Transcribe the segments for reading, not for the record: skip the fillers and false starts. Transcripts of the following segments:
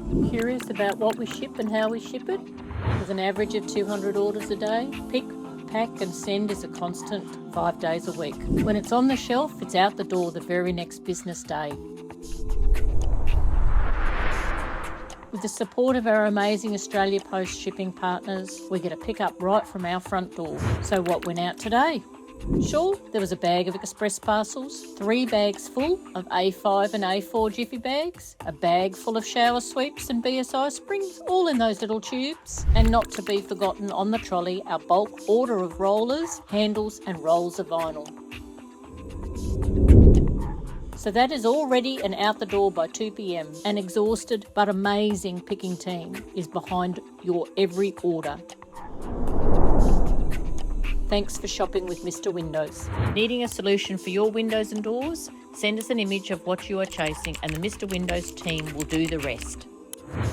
Curious about what we ship and how we ship it? With an average of 200 orders a day, pick, pack and send is a constant 5 days a week. When it's on the shelf, it's out the door the very next business day. With the support of our amazing Australia Post shipping partners, we get a pick-up right from our front door. So what went out today? Sure, there was a bag of express parcels, 3 bags full of A5 and A4 Jiffy bags, a bag full of shower sweeps and BSI springs, all in those little tubes. And not to be forgotten on the trolley, our bulk order of rollers, handles and rolls of vinyl. So that is all ready and out the door by 2 p.m. An exhausted but amazing picking team is behind your every order. Thanks for shopping with Mr. Windows. Needing a solution for your windows and doors? Send us an image of what you are chasing and the Mr. Windows team will do the rest.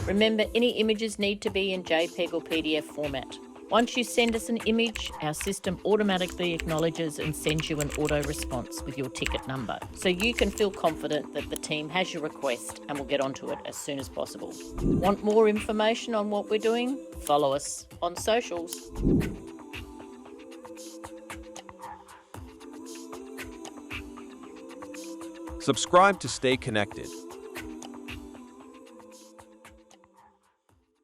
Remember, any images need to be in JPEG or PDF format. Once you send us an image, our system automatically acknowledges and sends you an auto response with your ticket number, so you can feel confident that the team has your request and will get onto it as soon as possible. Want more information on what we're doing? Follow us on socials. Subscribe to stay connected.